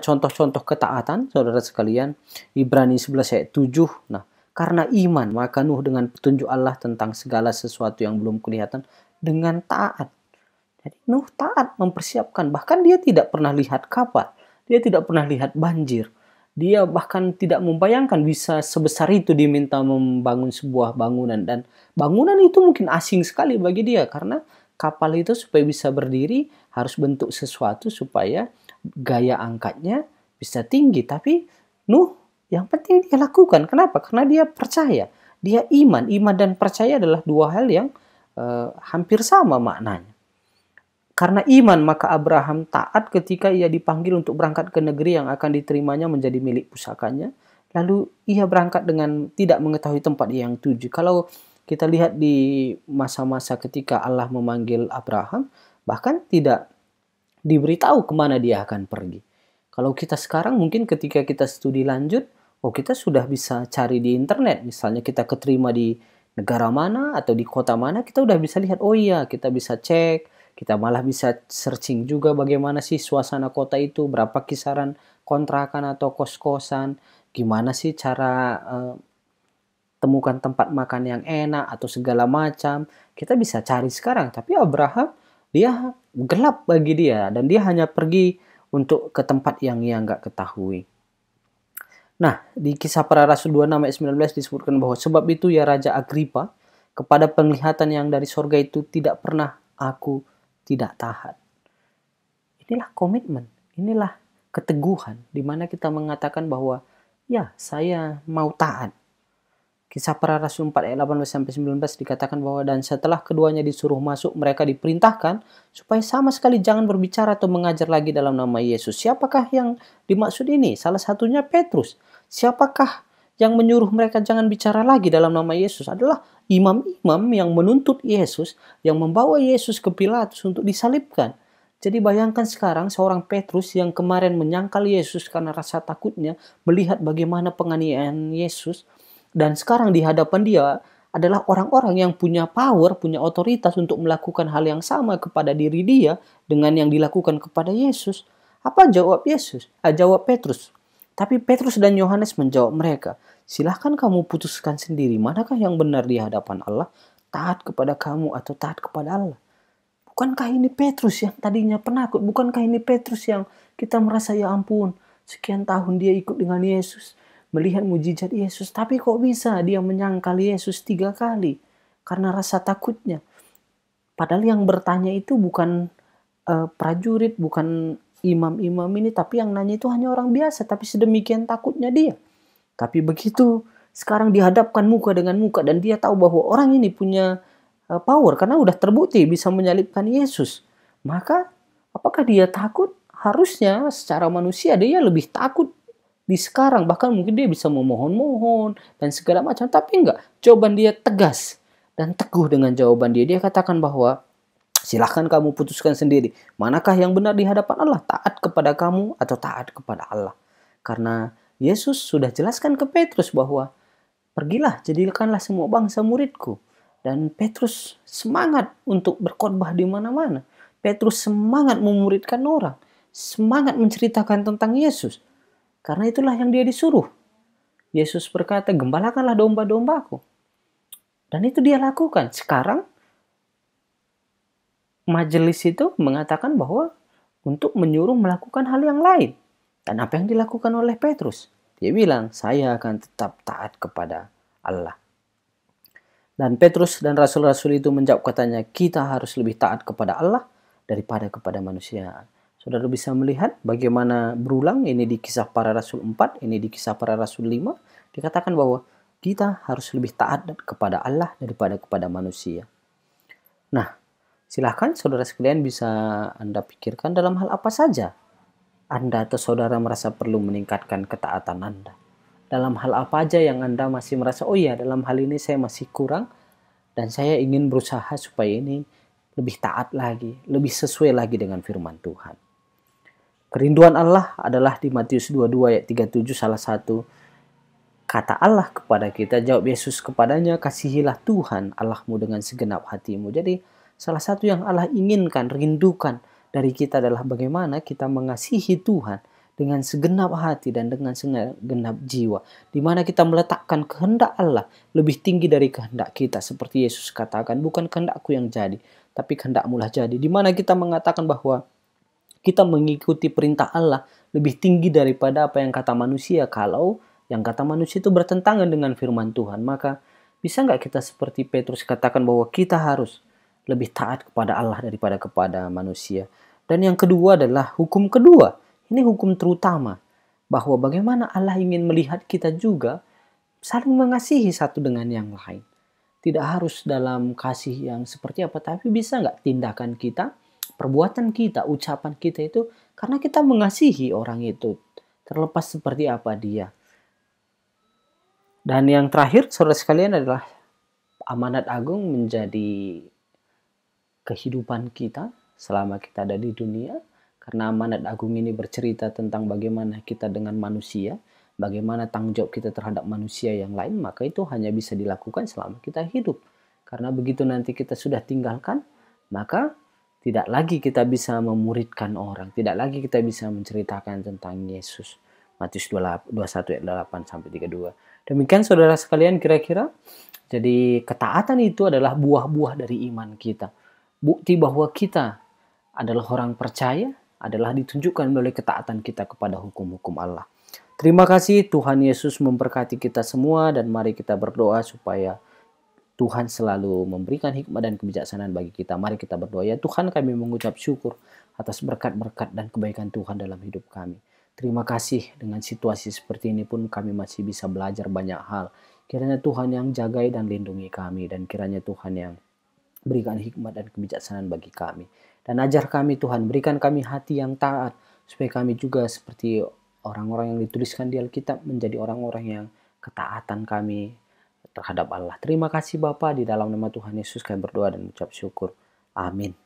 contoh-contoh ketaatan, saudara sekalian, Ibrani 11 ayat 7. Nah, karena iman, maka Nuh dengan petunjuk Allah tentang segala sesuatu yang belum kelihatan dengan taat. Jadi Nuh taat mempersiapkan, bahkan dia tidak pernah lihat kapal, dia tidak pernah lihat banjir. Dia bahkan tidak membayangkan bisa sebesar itu diminta membangun sebuah bangunan. Dan bangunan itu mungkin asing sekali bagi dia, karena kapal itu supaya bisa berdiri harus bentuk sesuatu supaya gaya angkatnya bisa tinggi. Tapi Nuh yang penting dia lakukan. Kenapa? Karena dia percaya. Dia iman. Iman dan percaya adalah dua hal yang hampir sama maknanya. Karena iman, maka Abraham taat ketika ia dipanggil untuk berangkat ke negeri yang akan diterimanya menjadi milik pusakanya. Lalu ia berangkat dengan tidak mengetahui tempat yang tuju. Kalau kita lihat di masa-masa ketika Allah memanggil Abraham, bahkan tidak diberitahu kemana dia akan pergi. Kalau kita sekarang mungkin ketika kita studi lanjut, kita sudah bisa cari di internet. Misalnya kita keterima di negara mana atau di kota mana, kita udah bisa lihat, kita bisa cek. Kita malah bisa searching juga bagaimana sih suasana kota itu, berapa kisaran kontrakan atau kos-kosan, gimana sih cara temukan tempat makan yang enak atau segala macam. Kita bisa cari sekarang, tapi Abraham dia gelap bagi dia dan dia hanya pergi untuk ke tempat yang ia nggak ketahui. Nah, di Kisah Para Rasul 26 ayat 19 disebutkan bahwa sebab itu ya Raja Agripa, kepada penglihatan yang dari sorga itu tidak pernah aku tidak taat. Inilah komitmen, inilah keteguhan di mana kita mengatakan bahwa ya saya mau taat. Kisah Para Rasul 4 ayat 18-19 dikatakan bahwa dan setelah keduanya disuruh masuk, mereka diperintahkan supaya sama sekali jangan berbicara atau mengajar lagi dalam nama Yesus. Siapakah yang dimaksud ini? Salah satunya Petrus. Siapakah yang menyuruh mereka jangan bicara lagi dalam nama Yesus? Adalah imam-imam yang menuntut Yesus, yang membawa Yesus ke Pilatus untuk disalibkan. Jadi bayangkan sekarang seorang Petrus yang kemarin menyangkal Yesus karena rasa takutnya melihat bagaimana penganiayaan Yesus. Dan sekarang di hadapan dia adalah orang-orang yang punya power, punya otoritas untuk melakukan hal yang sama kepada diri dia dengan yang dilakukan kepada Yesus. Apa jawab Yesus? Jawab Petrus. Tapi Petrus dan Yohanes menjawab mereka, silahkan kamu putuskan sendiri manakah yang benar di hadapan Allah, taat kepada kamu atau taat kepada Allah. Bukankah ini Petrus yang tadinya penakut? Bukankah ini Petrus yang kita merasa ya ampun, sekian tahun dia ikut dengan Yesus, melihat mujizat Yesus, tapi kok bisa dia menyangkal Yesus 3 kali karena rasa takutnya. Padahal yang bertanya itu bukan prajurit, bukan imam-imam ini, tapi yang nanya itu hanya orang biasa, tapi sedemikian takutnya dia. Tapi begitu sekarang dihadapkan muka dengan muka dan dia tahu bahwa orang ini punya power karena udah terbukti bisa menyalibkan Yesus. Maka apakah dia takut? Harusnya secara manusia dia lebih takut di sekarang, bahkan mungkin dia bisa memohon-mohon dan segala macam, tapi enggak. Jawaban dia tegas dan teguh dengan jawaban dia. Dia katakan bahwa silahkan kamu putuskan sendiri manakah yang benar di hadapan Allah, taat kepada kamu atau taat kepada Allah. Karena Yesus sudah jelaskan ke Petrus bahwa pergilah, jadikanlah semua bangsa muridku. Dan Petrus semangat untuk berkhotbah di mana-mana. Petrus semangat memuridkan orang, semangat menceritakan tentang Yesus. Karena itulah yang dia disuruh. Yesus berkata, gembalakanlah domba-dombaku. Dan itu dia lakukan. Sekarang, majelis itu mengatakan bahwa untuk menyuruh melakukan hal yang lain. Dan apa yang dilakukan oleh Petrus? Dia bilang, saya akan tetap taat kepada Allah. Dan Petrus dan rasul-rasul itu menjawab katanya, kita harus lebih taat kepada Allah daripada kepada manusia. Saudara bisa melihat bagaimana berulang ini di Kisah Para Rasul 4, ini di Kisah Para Rasul 5. Dikatakan bahwa kita harus lebih taat kepada Allah daripada kepada manusia. Nah, silahkan saudara sekalian bisa Anda pikirkan dalam hal apa saja Anda atau saudara merasa perlu meningkatkan ketaatan Anda. Dalam hal apa aja yang Anda masih merasa, dalam hal ini saya masih kurang dan saya ingin berusaha supaya ini lebih taat lagi, lebih sesuai lagi dengan firman Tuhan. Kerinduan Allah adalah di Matius 22 ayat 37 salah satu kata Allah kepada kita. Jawab Yesus kepadanya, kasihilah Tuhan Allahmu dengan segenap hatimu. Jadi salah satu yang Allah inginkan, rindukan dari kita adalah bagaimana kita mengasihi Tuhan dengan segenap hati dan dengan segenap jiwa, di mana kita meletakkan kehendak Allah lebih tinggi dari kehendak kita, seperti Yesus katakan, bukan kehendakku yang jadi, tapi kehendakmu lah jadi, di mana kita mengatakan bahwa kita mengikuti perintah Allah lebih tinggi daripada apa yang kata manusia. Kalau yang kata manusia itu bertentangan dengan firman Tuhan, maka bisa nggak kita seperti Petrus katakan bahwa kita harus lebih taat kepada Allah daripada kepada manusia. Dan yang kedua adalah hukum kedua. Ini hukum terutama, bahwa bagaimana Allah ingin melihat kita juga saling mengasihi satu dengan yang lain. Tidak harus dalam kasih yang seperti apa, tapi bisa nggak tindakan kita, perbuatan kita, ucapan kita itu karena kita mengasihi orang itu, terlepas seperti apa dia. Dan yang terakhir, saudara sekalian, adalah amanat agung menjadi kehidupan kita selama kita ada di dunia. Karena amanat agung ini bercerita tentang bagaimana kita dengan manusia, bagaimana tanggung jawab kita terhadap manusia yang lain, maka itu hanya bisa dilakukan selama kita hidup. Karena begitu nanti kita sudah tinggalkan, maka tidak lagi kita bisa memuridkan orang, tidak lagi kita bisa menceritakan tentang Yesus. Matius 21 ayat 8 sampai 32. Demikian saudara sekalian kira-kira. Jadi ketaatan itu adalah buah-buah dari iman kita. Bukti bahwa kita adalah orang percaya adalah ditunjukkan melalui ketaatan kita kepada hukum-hukum Allah. Terima kasih, Tuhan Yesus memberkati kita semua, dan mari kita berdoa supaya Tuhan selalu memberikan hikmat dan kebijaksanaan bagi kita. Mari kita berdoa. Ya Tuhan, kami mengucap syukur atas berkat-berkat dan kebaikan Tuhan dalam hidup kami. Terima kasih, dengan situasi seperti ini pun kami masih bisa belajar banyak hal. Kiranya Tuhan yang jagai dan lindungi kami, dan kiranya Tuhan yang berikan hikmat dan kebijaksanaan bagi kami. Dan ajar kami Tuhan, berikan kami hati yang taat, supaya kami juga seperti orang-orang yang dituliskan di Alkitab, menjadi orang-orang yang ketaatan kami terhadap Allah. Terima kasih Bapa, di dalam nama Tuhan Yesus kami berdoa dan mengucap syukur. Amin.